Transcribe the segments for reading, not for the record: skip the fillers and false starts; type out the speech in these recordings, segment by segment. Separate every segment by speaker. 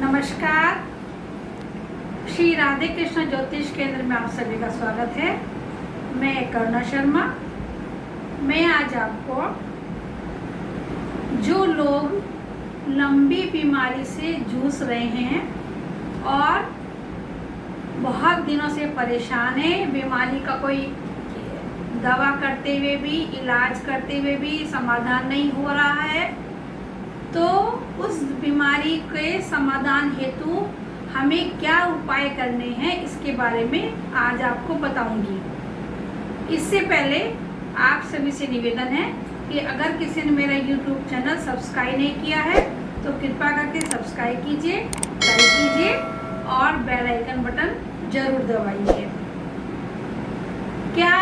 Speaker 1: नमस्कार। श्री राधे कृष्ण ज्योतिष केंद्र में आप सभी का स्वागत है। मैं करुणा शर्मा। मैं आज आपको जो लोग लंबी बीमारी से जूझ रहे हैं और बहुत दिनों से परेशान है, बीमारी का कोई दवा करते हुए भी, इलाज करते हुए भी समाधान नहीं हो रहा है, तो उस बीमारी के समाधान हेतु हमें क्या उपाय करने हैं इसके बारे में आज आपको बताऊंगी। इससे पहले आप सभी से निवेदन है कि अगर किसी ने मेरा YouTube चैनल सब्सक्राइब नहीं किया है तो कृपया करके सब्सक्राइब कीजिए, लाइक कीजिए और बेल आइकन बटन जरूर दबाइए। क्या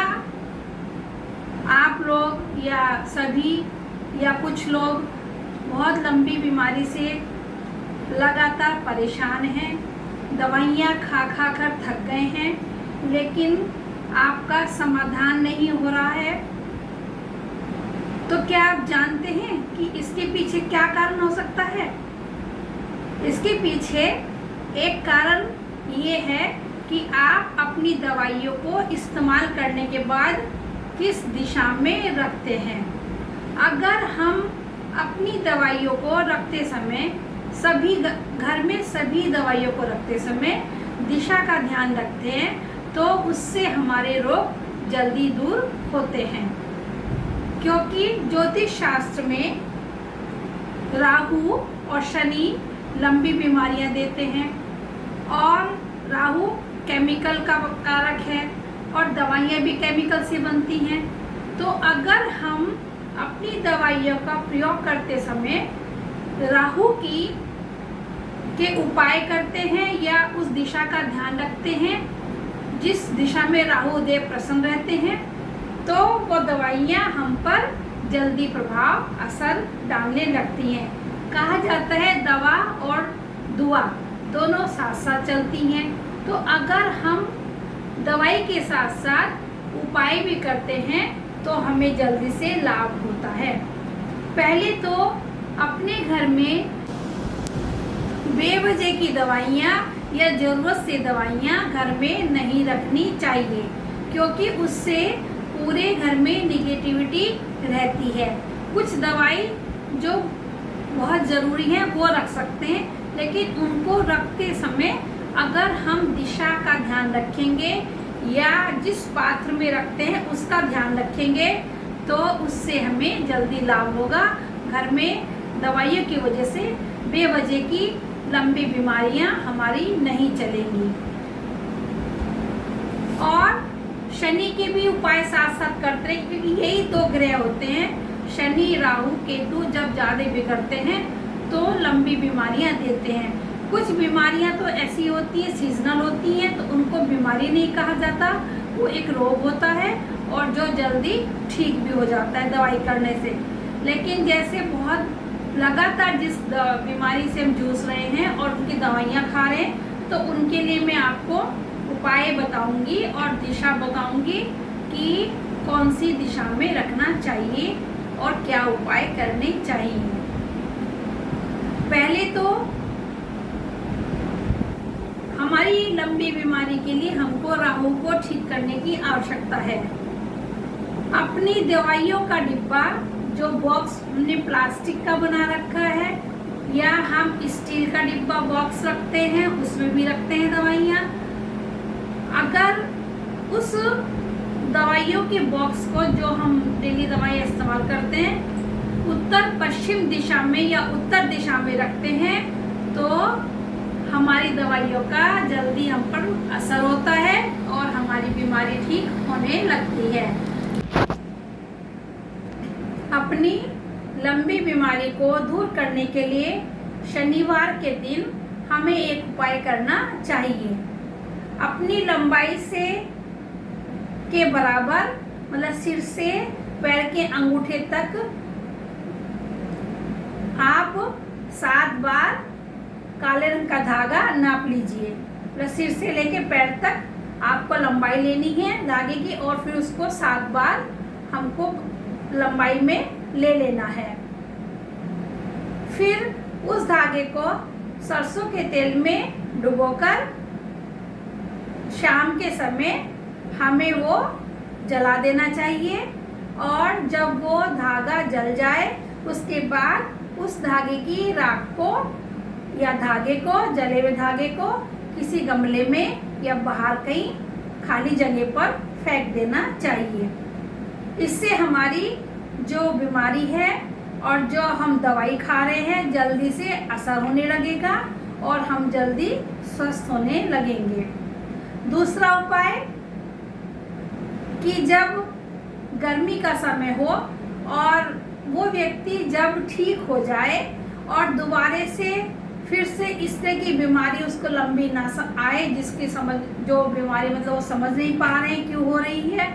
Speaker 1: आप लोग या सभी या कुछ लोग बहुत लंबी बीमारी से लगातार परेशान हैं, दवाइयाँ खा खा कर थक गए हैं, लेकिन आपका समाधान नहीं हो रहा है? तो क्या आप जानते हैं कि इसके पीछे क्या कारण हो सकता है? इसके पीछे एक कारण ये है कि आप अपनी दवाइयों को इस्तेमाल करने के बाद किस दिशा में रखते हैं। अगर हम अपनी दवाइयों को रखते समय घर में सभी दवाइयों को रखते समय दिशा का ध्यान रखते हैं तो उससे हमारे रोग जल्दी दूर होते हैं। क्योंकि ज्योतिष शास्त्र में राहु और शनि लंबी बीमारियां देते हैं और राहु केमिकल का कारक है और दवाइयां भी केमिकल से बनती हैं। तो अगर हम अपनी दवाइयों का प्रयोग करते समय राहु के उपाय करते हैं या उस दिशा का ध्यान रखते हैं जिस दिशा में राहु देव प्रसन्न रहते हैं, तो वो दवाइयाँ हम पर जल्दी प्रभाव असर डालने लगती हैं। कहा जाता है दवा और दुआ दोनों साथ साथ चलती हैं। तो अगर हम दवाई के साथ साथ उपाय भी करते हैं तो हमें जल्दी से लाभ होता है। पहले तो अपने घर में बेवजह की दवाइयाँ या ज़रूरत से दवाइयाँ घर में नहीं रखनी चाहिए, क्योंकि उससे पूरे घर में निगेटिविटी रहती है। कुछ दवाई जो बहुत ज़रूरी है वो रख सकते हैं, लेकिन उनको रखते समय अगर हम दिशा का ध्यान रखेंगे या जिस पात्र में रखते हैं उसका ध्यान रखेंगे तो उससे हमें जल्दी लाभ होगा। घर में दवाइयों की वजह से बेवजह की लंबी बीमारियां हमारी नहीं चलेंगी। और शनि के भी उपाय साथ साथ करते हैं, क्योंकि यही दो ग्रह होते हैं। शनि राहु केतु जब ज़्यादा बिगड़ते हैं तो लंबी बीमारियां देते हैं। कुछ बीमारियां तो ऐसी होती हैं, सीजनल होती हैं, तो उनको बीमारी नहीं कहा जाता, वो एक रोग होता है और जो जल्दी ठीक भी हो जाता है दवाई करने से। लेकिन जैसे बहुत लगातार जिस बीमारी से हम जूझ रहे हैं और उनकी दवाइयाँ खा रहे हैं, तो उनके लिए मैं आपको उपाय बताऊंगी और दिशा बताऊंगी कि कौन सी दिशा में रखना चाहिए और क्या उपाय करने चाहिए। पहले तो हमारी लंबी बीमारी के लिए हमको राहु को ठीक करने की आवश्यकता है। अपनी दवाइयों का डिब्बा जो बॉक्स हमने प्लास्टिक का बना रखा है या हम स्टील का डिब्बा बॉक्स रखते हैं, उसमें भी रखते हैं दवाइयाँ। अगर उस दवाइयों के बॉक्स को जो हम डेली दवाइयाँ इस्तेमाल करते हैं उत्तर पश्चिम दिशा में या उत्तर दिशा में रखते हैं तो हमारी दवाइयों का जल्दी हम पर असर होता है और हमारी बीमारी ठीक होने लगती है। अपनी लंबी बीमारी को दूर करने के लिए शनिवार के दिन हमें एक उपाय करना चाहिए। अपनी लंबाई से के बराबर, मतलब सिर से पैर के अंगूठे तक आप 7 बार काले रंग का धागा नाप लीजिए। सिर से लेके पैर तक आपको लंबाई लेनी है धागे की और फिर उसको 7 बार हमको लंबाई में ले लेना है। फिर उस धागे को सरसों के तेल में डुबोकर शाम के समय हमें वो जला देना चाहिए। और जब वो धागा जल जाए उसके बाद उस धागे की राख को या धागे को, जले हुए धागे को किसी गमले में या बाहर कहीं खाली जगह पर फेंक देना चाहिए। इससे हमारी जो बीमारी है और जो हम दवाई खा रहे हैं जल्दी से असर होने लगेगा और हम जल्दी स्वस्थ होने लगेंगे। दूसरा उपाय कि जब गर्मी का समय हो और वो व्यक्ति जब ठीक हो जाए और दोबारे से फिर से इस तरह की बीमारी उसको लंबी ना आए, जिसकी समझ जो बीमारी मतलब वो समझ नहीं पा रहे हैं क्यों हो रही है,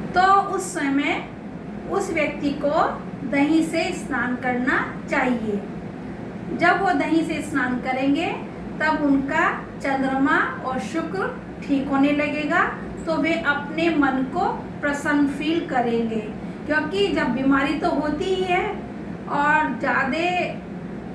Speaker 1: तो उस समय उस व्यक्ति को दही से स्नान करना चाहिए। जब वो दही से स्नान करेंगे तब उनका चंद्रमा और शुक्र ठीक होने लगेगा, तो वे अपने मन को प्रसन्न फील करेंगे। क्योंकि जब बीमारी तो होती ही है और ज़्यादा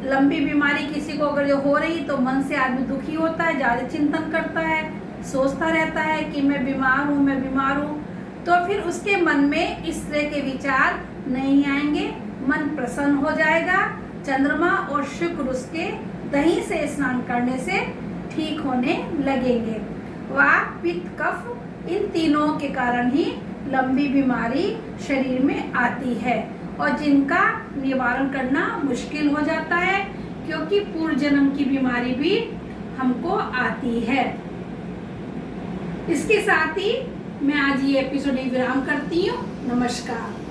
Speaker 1: लंबी बीमारी किसी को अगर जो हो रही तो मन से आदमी दुखी होता है, ज़्यादा चिंतन करता है, सोचता रहता है कि मैं बीमार हूँ, तो फिर उसके मन में इस तरह के विचार नहीं आएंगे, मन प्रसन्न हो जाएगा। चंद्रमा और शुक्र उसके दही से स्नान करने से ठीक होने लगेंगे। वात, पित्त, कफ इन तीनों के कारण ही लंबी बीमारी शरीर में आती है और जिनका निवारण करना मुश्किल हो जाता है क्योंकि पूर्व जन्म की बीमारी भी हमको आती है। इसके साथ ही मैं आज ये एपिसोड विराम करती हूँ। नमस्कार।